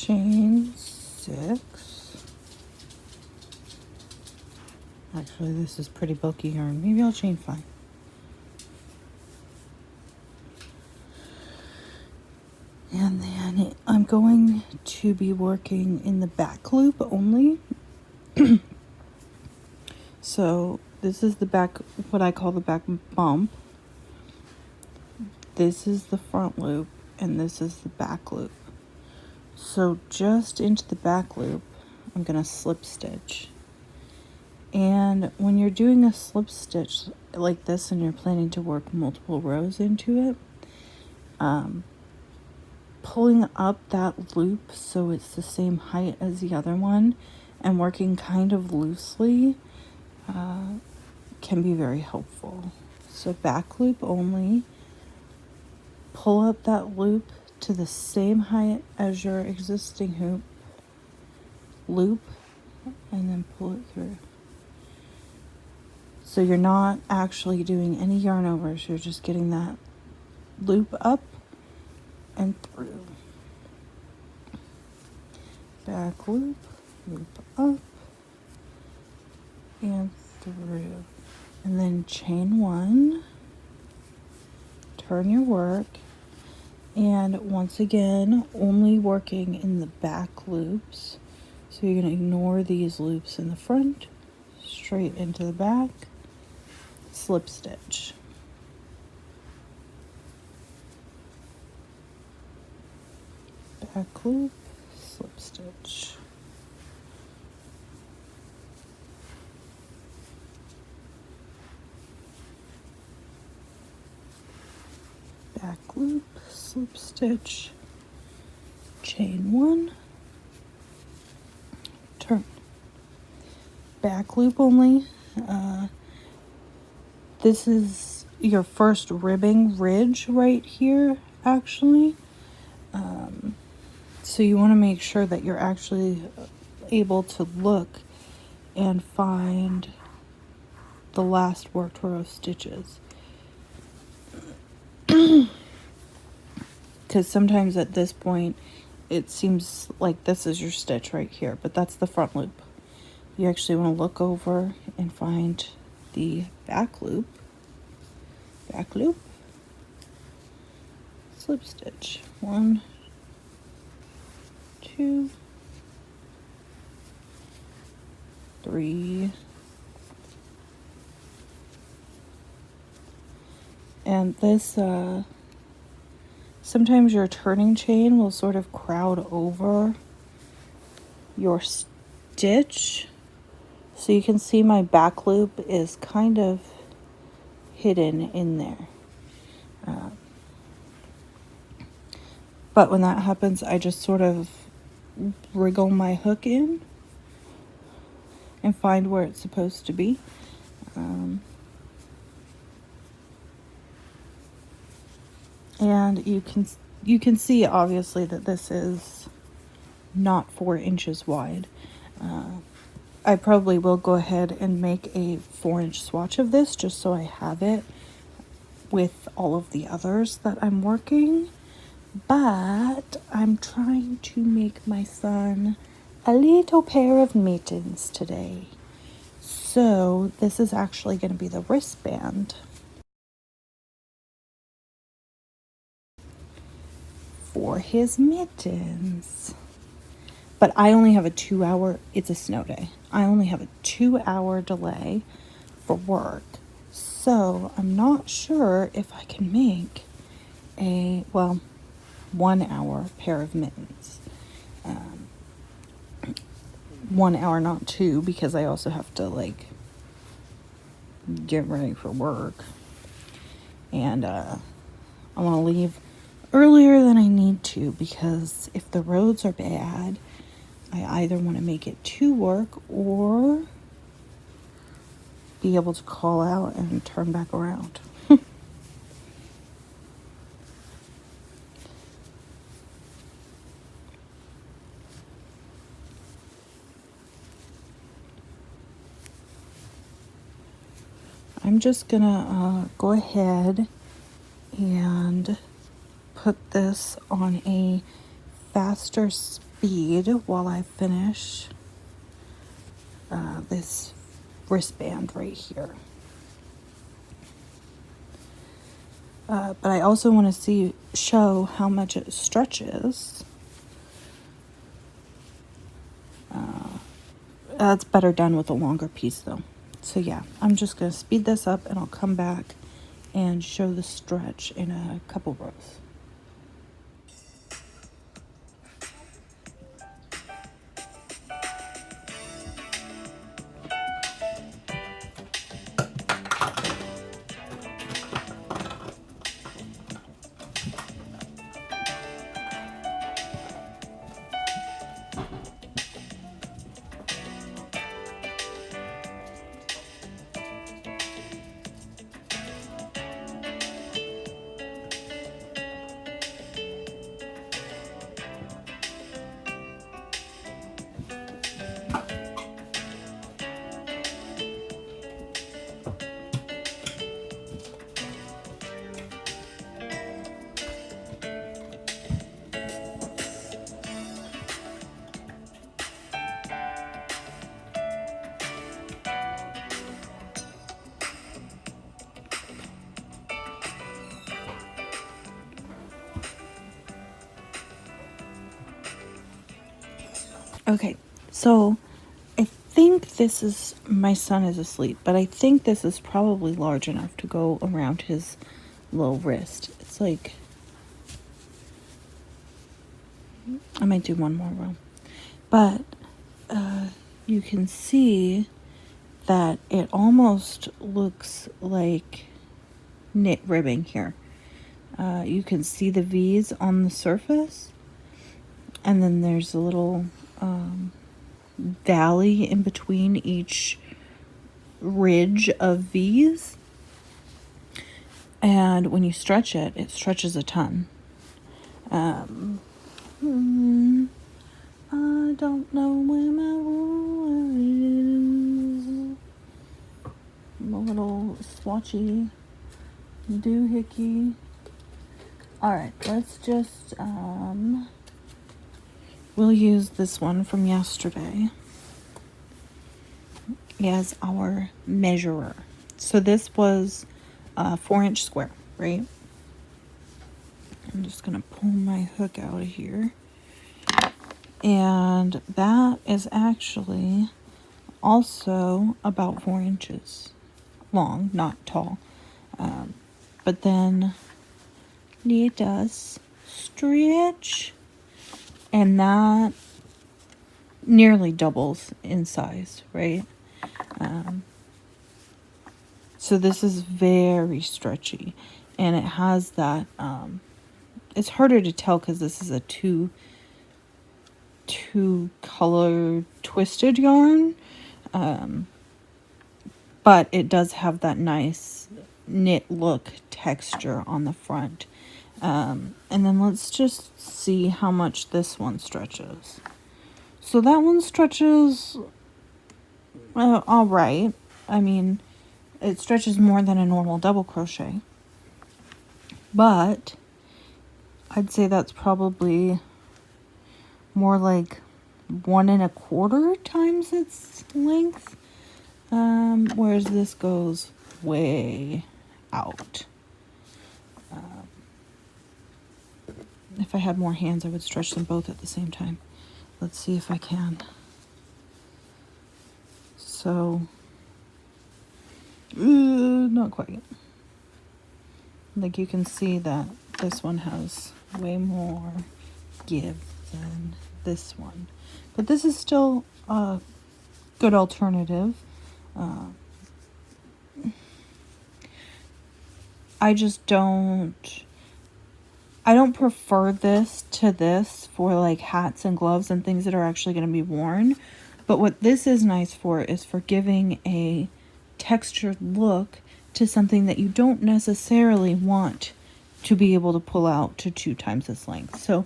chain 6. Actually, this is pretty bulky yarn. Maybe I'll chain 5. And then I'm going to be working in the back loop only. So this is the back, what I call the back bump. This is the front loop, and this is the back loop. So just into the back loop, I'm going to slip stitch. And when you're doing a slip stitch like this and you're planning to work multiple rows into it, pulling up that loop so it's the same height as the other one and working kind of loosely can be very helpful. So back loop only, pull up that loop to the same height as your existing hoop, loop, and then pull it through. So you're not actually doing any yarn overs, you're just getting that loop up and through. Back loop, loop up, and through. And then chain 1, turn your work, and once again, only working in the back loops. So you're going to ignore these loops in the front, straight into the back, slip stitch. Back loop, slip stitch. Back loop, slip stitch, chain 1, turn. Back loop only. This is your first ribbing ridge right here, actually. So you want to make sure that you're actually able to look and find the last worked row of stitches. Because sometimes at this point it seems like this is your stitch right here, but that's the front loop. You actually want to look over and find the back loop, slip stitch. 1, 2, 3, and this sometimes your turning chain will sort of crowd over your stitch, so you can see my back loop is kind of hidden in there. But when that happens, I just sort of wriggle my hook in and find where it's supposed to be. And you can see obviously that this is not 4 inches wide. I probably will go ahead and make a 4-inch swatch of this just so I have it with all of the others that I'm working. But I'm trying to make my son a little pair of mittens today. So this is actually going to be the wristband for his mittens. But I only have a 2-hour, it's a snow day. I only have a 2-hour delay for work. So I'm not sure if I can make a, 1-hour pair of mittens. 1 hour, not 2, because I also have to get ready for work. And I want to leave earlier than I need to, because if the roads are bad, I either want to make it to work or be able to call out and turn back around. I'm just gonna go ahead and put this on a faster speed bead while I finish this wristband right here. But I also want to show how much it stretches. That's better done with a longer piece though. So yeah, I'm just going to speed this up and I'll come back and show the stretch in a couple rows. Okay, so I think this is, my son is asleep, but I think this is probably large enough to go around his little wrist. It's like, I might do one more row, but you can see that it almost looks like knit ribbing here. You can see the V's on the surface, and then there's a little valley in between each ridge of V's, and when you stretch it, it stretches a ton. I don't know where my ruler is. I'm a little swatchy doohickey. Alright, let's just we'll use this one from yesterday as our measurer. So this was a 4-inch square, right? I'm just going to pull my hook out of here. And that is actually also about 4 inches long, not tall. But then it does stretch, and that nearly doubles in size, right? So this is very stretchy, and it has that, it's harder to tell because this is a two color twisted yarn, but it does have that nice knit look texture on the front. And then let's just see how much this one stretches. So that one stretches all right. I mean, it stretches more than a normal double crochet, but I'd say that's probably more like 1 1/4 times its length, whereas this goes way out. If I had more hands, I would stretch them both at the same time. Let's see if I can. So, not quite. Like, you can see that this one has way more give than this one. But this is still a good alternative. I don't prefer this to this for like hats and gloves and things that are actually going to be worn. But what this is nice for is for giving a textured look to something that you don't necessarily want to be able to pull out to 2 times its length. So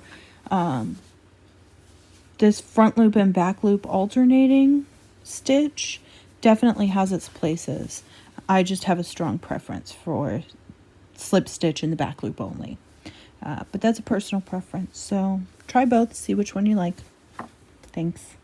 this front loop and back loop alternating stitch definitely has its places. I just have a strong preference for slip stitch in the back loop only. But that's a personal preference. So try both, see which one you like. Thanks.